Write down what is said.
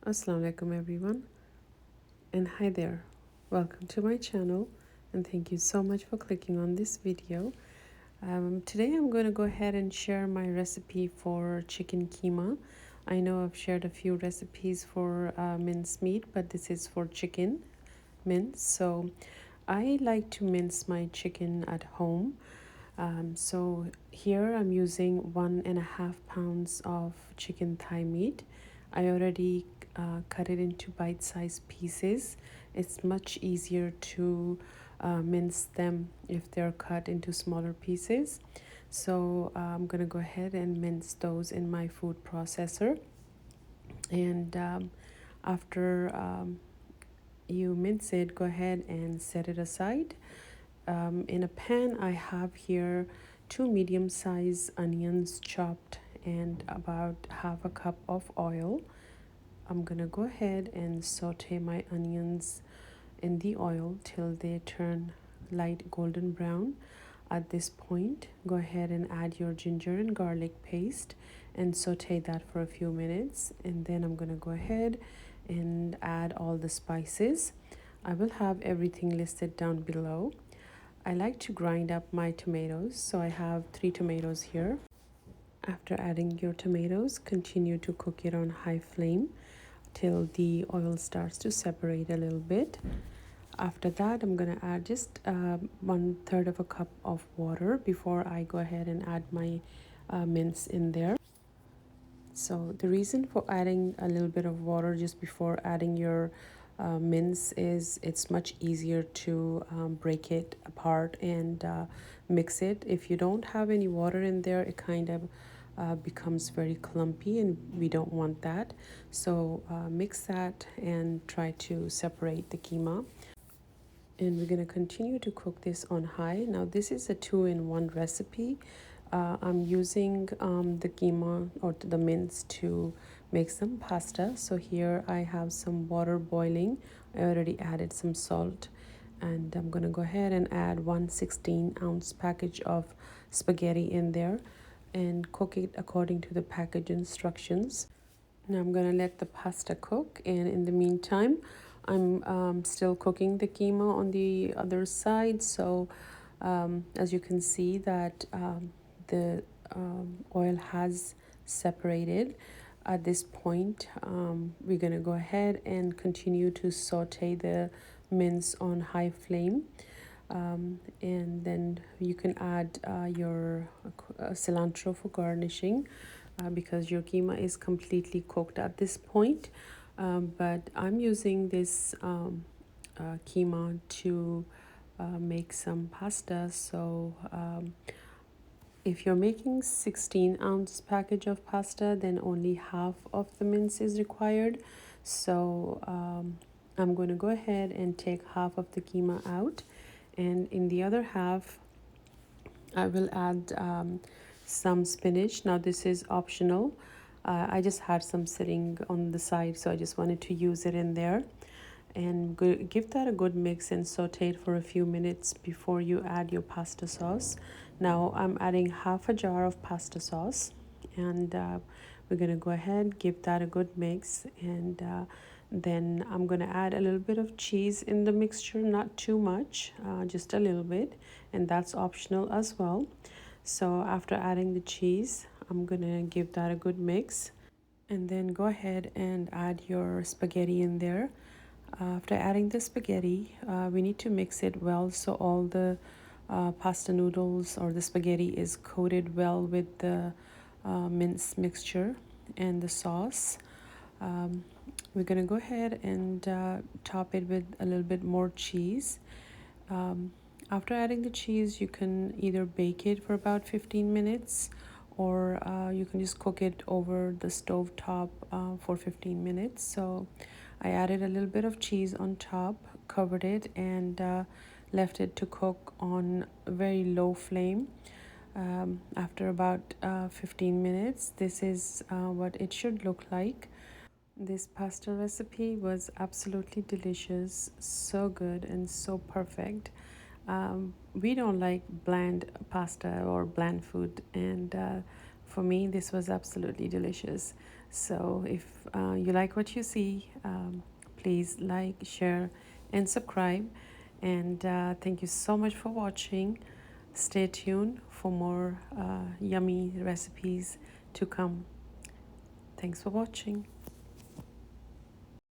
Assalamu alaikum everyone, and hi there. Welcome to my channel, and thank you so much for clicking on this video. Today I'm going to go ahead and share my recipe for chicken keema. I know I've shared a few recipes for mince meat, but this is for chicken mince. So I like to mince my chicken at home. So here I'm using 1.5 pounds of chicken thigh meat. I already cut it into bite-sized pieces. It's much easier to mince them if they're cut into smaller pieces. So I'm gonna go ahead and mince those in my food processor. And after you mince it, go ahead and set it aside. In a pan, I have here 2 medium-sized onions chopped and about half a cup of oil. I'm gonna go ahead and saute my onions in the oil till they turn light golden brown. At this point, go ahead and add your ginger and garlic paste and saute that for a few minutes. And then I'm gonna go ahead and add all the spices. I will have everything listed down below. I like to grind up my tomatoes, so I have 3 tomatoes here. After adding your tomatoes, continue to cook it on high flame till the oil starts to separate a little bit. After that, I'm going to add just 1/3 of a cup of water before I go ahead and add my mince in there. So the reason for adding a little bit of water just before adding your mince is it's much easier to break it apart and mix it. If you don't have any water in there, it kind of becomes very clumpy, and we don't want that. So mix that and try to separate the keema. And we're going to continue to cook this on high. Now this is a 2-in-1 recipe. I'm using the keema or the mince to make some pasta. So here I have some water boiling. I already added some salt, and I'm going to go ahead and add 1/16-ounce package of spaghetti in there and cook it according to the package instructions. Now I'm going to let the pasta cook, and in the meantime I'm still cooking the keema on the other side. So as you can see that the oil has separated. At this point, we're going to go ahead and continue to saute the mince on high flame. And then you can add your cilantro for garnishing because your keema is completely cooked at this point. But I'm using this keema to make some pasta. So if you're making 16-ounce package of pasta, then only half of the mince is required. So I'm going to go ahead and take half of the keema out, and in the other half I will add some spinach. Now this is optional. I just had some sitting on the side, so I just wanted to use it in there. And give that a good mix and saute it for a few minutes before you add your pasta sauce. Now I'm adding half a jar of pasta sauce, and we're going to go ahead, give that a good mix, and then I'm going to add a little bit of cheese in the mixture, not too much, just a little bit, and that's optional as well. So after adding the cheese, I'm going to give that a good mix, and then go ahead and add your spaghetti in there. After adding the spaghetti, we need to mix it well so all the pasta noodles or the spaghetti is coated well with the mince mixture and the sauce. We're going to go ahead and top it with a little bit more cheese. After adding the cheese, you can either bake it for about 15 minutes or you can just cook it over the stove top for 15 minutes. So I added a little bit of cheese on top, covered it, and left it to cook on a very low flame. After about 15 minutes, this is what it should look like. This pasta recipe was absolutely delicious, so good and so perfect. We don't like bland pasta or bland food, and for me this was absolutely delicious. So if you like what you see, please like, share, and subscribe. And thank you so much for watching. Stay tuned for more yummy recipes to come. Thanks for watching.